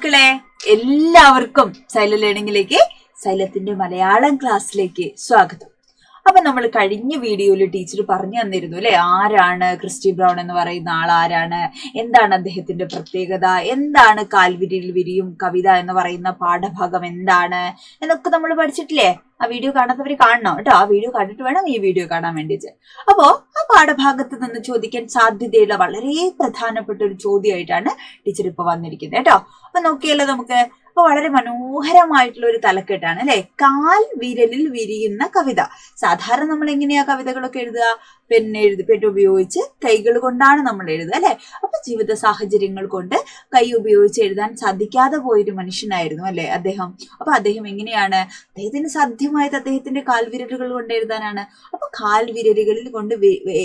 മക്കളെ, എല്ലാവർക്കും സൈല ലേണിംഗിലേക്ക്, സൈലത്തിന്റെ മലയാളം ക്ലാസ്സിലേക്ക് സ്വാഗതം. അപ്പൊ നമ്മൾ കഴിഞ്ഞ വീഡിയോയിൽ ടീച്ചർ പറഞ്ഞു തന്നിരുന്നു അല്ലെ, ആരാണ് ക്രിസ്റ്റി ബ്രൗൺ എന്ന് പറയുന്ന ആൾ, ആരാണ്, എന്താണ് അദ്ദേഹത്തിന്റെ പ്രത്യേകത, എന്താണ് കാൽവിരിയിൽ വിരിയും കവിത എന്ന് പറയുന്ന പാഠഭാഗം എന്താണ് എന്നൊക്കെ നമ്മൾ പഠിച്ചിട്ടില്ലേ. ആ വീഡിയോ കാണാത്തവര് കാണണം കേട്ടോ. ആ വീഡിയോ കണ്ടിട്ട് വേണം ഈ വീഡിയോ കാണാൻ വേണ്ടിയിട്ട്. അപ്പോ ആ പാഠഭാഗത്ത് നിന്ന് ചോദിക്കാൻ സാധ്യതയുള്ള വളരെ പ്രധാനപ്പെട്ട ഒരു ചോദ്യമായിട്ടാണ് ടീച്ചർ ഇപ്പൊ വന്നിരിക്കുന്നത് കേട്ടോ. അപ്പൊ നോക്കിയല്ലോ നമുക്ക്. അപ്പൊ വളരെ മനോഹരമായിട്ടുള്ള ഒരു തലക്കെട്ടാണ് അല്ലെ, കാൽ വിരലിൽ വിരിയുന്ന കവിത. സാധാരണ നമ്മൾ എങ്ങനെയാ കവിതകളൊക്കെ എഴുതുക? പെൻ ഉപയോഗിച്ച് കൈകൾ കൊണ്ടാണ് നമ്മൾ എഴുതുക അല്ലെ. അപ്പൊ ജീവിത സാഹചര്യങ്ങൾ കൊണ്ട് കൈ ഉപയോഗിച്ച് എഴുതാൻ സാധിക്കാതെ പോയൊരു മനുഷ്യനായിരുന്നു അല്ലെ അദ്ദേഹം. അപ്പൊ അദ്ദേഹം എങ്ങനെയാണ്, അദ്ദേഹത്തിന് സാധ്യമായത് അദ്ദേഹത്തിന്റെ കാൽവിരലുകൾ കൊണ്ട് എഴുതാനാണ്. അപ്പൊ കാൽവിരലുകളിൽ കൊണ്ട്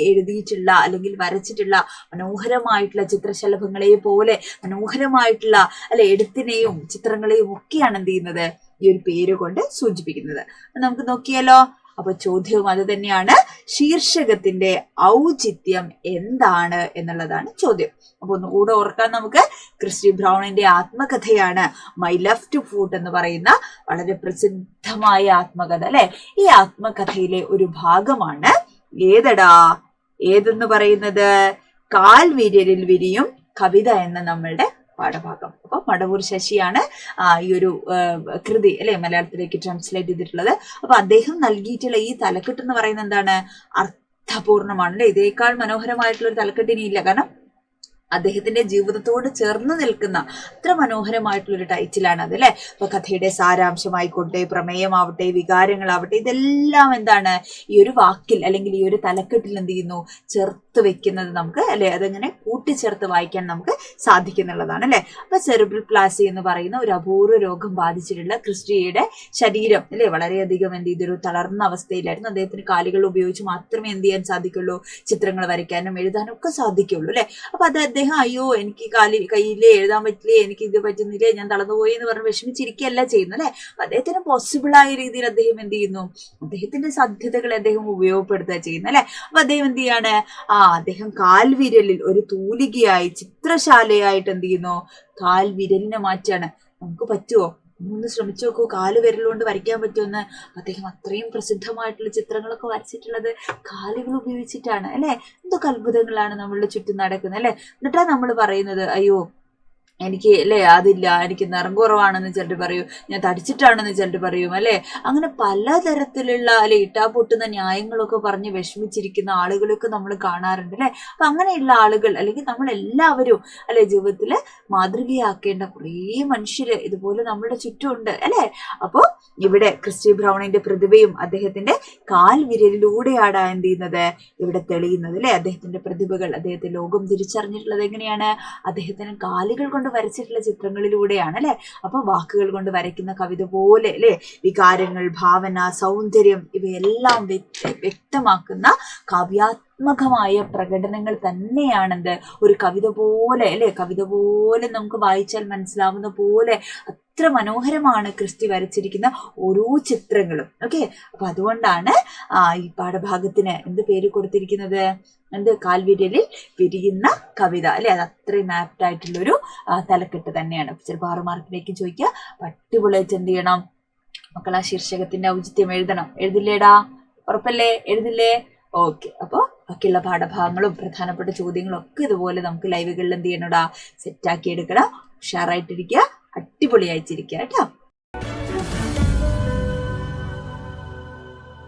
എഴുതിയിട്ടുള്ള അല്ലെങ്കിൽ വരച്ചിട്ടുള്ള മനോഹരമായിട്ടുള്ള ചിത്രശലഭങ്ങളെ പോലെ മനോഹരമായിട്ടുള്ള അല്ലെ എഴുത്തിനെയും ചിത്രങ്ങളെയും ഒക്കെയാണ് എന്ത് ചെയ്യുന്നത്, ഈ ഒരു പേര് കൊണ്ട് സൂചിപ്പിക്കുന്നത്. നമുക്ക് നോക്കിയാലോ. അപ്പൊ ചോദ്യവും അത് തന്നെയാണ്, ശീർഷകത്തിന്റെ ഔചിത്യം എന്താണ് എന്നുള്ളതാണ് ചോദ്യം. അപ്പൊ ഒന്നുകൂടെ ഓർക്കാൻ നമുക്ക്, ക്രിസ്റ്റി ബ്രൗണിന്റെ ആത്മകഥയാണ് മൈ ലെഫ്റ്റ് ഫുട്ട് എന്ന് പറയുന്ന വളരെ പ്രസിദ്ധമായ ആത്മകഥ അല്ലെ. ഈ ആത്മകഥയിലെ ഒരു ഭാഗമാണ് ഏതെന്ന് പറയുന്നത്, കാൽവിരലിൽ വിരിയും കവിത എന്ന നമ്മളുടെ പാഠഭാഗം. അപ്പൊ മടവൂർ ശശിയാണ് ഈ ഒരു കൃതി അല്ലെ മലയാളത്തിലേക്ക് ട്രാൻസ്ലേറ്റ് ചെയ്തിട്ടുള്ളത്. അപ്പൊ അദ്ദേഹം നൽകിയിട്ടുള്ള ഈ തലക്കെട്ട് എന്ന് പറയുന്നത് എന്താണ്, അർത്ഥപൂർണമാണ് അല്ലെ. ഇതിനേക്കാൾ മനോഹരമായിട്ടുള്ള ഒരു തലക്കെട്ട് ഇനിയില്ല. കാരണം അദ്ദേഹത്തിന്റെ ജീവിതത്തോട് ചേർന്ന് നിൽക്കുന്ന അത്ര മനോഹരമായിട്ടുള്ളൊരു ടൈറ്റിലാണ് അത് അല്ലെ. അപ്പൊ കഥയുടെ സാരാംശമായിക്കോട്ടെ, പ്രമേയമാവട്ടെ, വികാരങ്ങളാവട്ടെ, ഇതെല്ലാം എന്താണ് ഈ ഒരു വാക്കിൽ അല്ലെങ്കിൽ ഈ ഒരു തലക്കെട്ടിൽ എന്ത് ചെയ്യുന്നു, ചേർത്ത് വെക്കുന്നത് നമുക്ക് അല്ലെ, അതെങ്ങനെ കൂട്ടിച്ചേർത്ത് വായിക്കാൻ നമുക്ക് സാധിക്കുന്നുള്ളതാണ് അല്ലെ. അപ്പൊ സെറിബ്രൽ പ്ലാസി എന്ന് പറയുന്ന ഒരു അപൂർവ രോഗം ബാധിച്ചിട്ടുള്ള ക്രിസ്റ്റിയുടെ ശരീരം അല്ലെ വളരെയധികം എന്ത് ചെയ്തൊരു തളർന്ന അവസ്ഥയിലായിരുന്നു. അദ്ദേഹത്തിന് കാലുകൾ ഉപയോഗിച്ച് മാത്രമേ എന്ത് ചെയ്യാൻ സാധിക്കുള്ളൂ, ചിത്രങ്ങൾ വരയ്ക്കാനും എഴുതാനും ഒക്കെ സാധിക്കുള്ളൂ അല്ലെ. അപ്പൊ അത് അദ്ദേഹം അയ്യോ എനിക്ക് കയ്യിലേ എഴുതാൻ പറ്റില്ലേ, എനിക്ക് ഇത് പറ്റുന്നില്ലേ, ഞാൻ തളർന്നുപോയി എന്ന് പറഞ്ഞ് വിഷമിച്ചിരിക്കുകയല്ല ചെയ്യുന്നു അല്ലെ. അദ്ദേഹത്തിന് പോസിബിൾ ആയ രീതിയിൽ അദ്ദേഹം എന്ത് ചെയ്യുന്നു, അദ്ദേഹത്തിന്റെ സാധ്യതകളെ അദ്ദേഹം ഉപയോഗപ്പെടുത്തുക ചെയ്യുന്നു അല്ലെ. അപ്പൊ അദ്ദേഹം എന്ത് ചെയ്യാണ്, അദ്ദേഹം കാൽവിരലിൽ ഒരു തൂലികയായി ചിത്രശാലയായിട്ട് എന്ത് ചെയ്യുന്നു, കാൽവിരലിനെ മാറ്റാണ്. നമുക്ക് പറ്റുമോ? ഒന്ന് ശ്രമിച്ചു നോക്കൂ, കാല് വിരലുകൊണ്ട് വരയ്ക്കാൻ പറ്റുമെന്ന്. അദ്ദേഹം അത്രയും പ്രസിദ്ധമായിട്ടുള്ള ചിത്രങ്ങളൊക്കെ വരച്ചിട്ടുള്ളത് കാലുകൾ ഉപയോഗിച്ചിട്ടാണ് അല്ലെ. എന്തൊക്കെ അത്ഭുതങ്ങളാണ് നമ്മളുടെ ചുറ്റും നടക്കുന്നത് അല്ലെ. എന്നിട്ടാ നമ്മൾ പറയുന്നത് അയ്യോ എനിക്ക് അല്ലെ അതില്ല, എനിക്ക് നിറം കുറവാണെന്ന് ചിലർ പറയും, ഞാൻ തടിച്ചിട്ടാണെന്ന് ചിലർ പറയും അല്ലെ. അങ്ങനെ പലതരത്തിലുള്ള അല്ലെ ഇട്ടാ പൊട്ടുന്ന ന്യായങ്ങളൊക്കെ പറഞ്ഞ് വിഷമിച്ചിരിക്കുന്ന ആളുകളൊക്കെ നമ്മൾ കാണാറുണ്ട് അല്ലെ. അപ്പൊ അങ്ങനെയുള്ള ആളുകൾ അല്ലെങ്കിൽ നമ്മൾ എല്ലാവരും അല്ലെ ജീവിതത്തില് മാതൃകയാക്കേണ്ട കുറേ മനുഷ്യര് ഇതുപോലെ നമ്മുടെ ചുറ്റുമുണ്ട് അല്ലെ. അപ്പോ ഇവിടെ ക്രിസ്റ്റി ബ്രൗണിന്റെ പ്രതിഭയും അദ്ദേഹത്തിന്റെ കാൽവിരലിലൂടെയാണ് എന്ത് ചെയ്യുന്നത്, ഇവിടെ തെളിയുന്നത് അല്ലെ. അദ്ദേഹത്തിന്റെ പ്രതിഭകൾ അദ്ദേഹത്തെ ലോകം തിരിച്ചറിഞ്ഞിട്ടുള്ളത് എങ്ങനെയാണ്, അദ്ദേഹത്തിന് കാലുകൾ കൊണ്ട് വരച്ചിട്ടുള്ള ചിത്രങ്ങളിലൂടെയാണ് അല്ലെ. അപ്പൊ വാക്കുകൾ കൊണ്ട് വരയ്ക്കുന്ന കവിത പോലെ അല്ലെ വികാരങ്ങൾ, ഭാവന, സൗന്ദര്യം ഇവയെല്ലാം വ്യക്തമാക്കുന്ന കാവ്യാത്മകമായ പ്രകടനങ്ങൾ തന്നെയാണെന്ത് ഒരു കവിത പോലെ അല്ലെ. കവിത പോലെ നമുക്ക് വായിച്ചാൽ മനസ്സിലാവുന്ന പോലെ അത്ര മനോഹരമാണ് ക്രിസ്റ്റി വരച്ചിരിക്കുന്ന ഓരോ ചിത്രങ്ങളും. ഓക്കെ, അപ്പൊ അതുകൊണ്ടാണ് ഈ പാഠഭാഗത്തിന് എന്ത് പേര് കൊടുത്തിരിക്കുന്നത്, കാൽവിരലിൽ വിരിയുന്ന കവിത അല്ലെ. അത് അത്രയും ആപ്റ്റ് ആയിട്ടുള്ളൊരു തലക്കെട്ട് തന്നെയാണ്. ചിലപ്പോൾ 6 മാർക്കിലേക്ക് ചോദിക്കുക. അടിപൊളിയായിട്ട് എന്ത് ചെയ്യണം മക്കൾ, ആ ശീർഷകത്തിന്റെ ഔചിത്യം എഴുതണം. എഴുതില്ലേടാ? ഉറപ്പല്ലേ? എഴുതില്ലേ? ഓക്കെ. അപ്പൊ ബാക്കിയുള്ള പാഠഭാഗങ്ങളും പ്രധാനപ്പെട്ട ചോദ്യങ്ങളും ഒക്കെ ഇതുപോലെ നമുക്ക് ലൈവുകളിൽ എന്ത് ചെയ്യണടാ, സെറ്റാക്കി എടുക്കണം. ഉഷാറായിട്ടിരിക്കുക, അടിപൊളിയായിട്ടിരിക്കുക കേട്ടോ.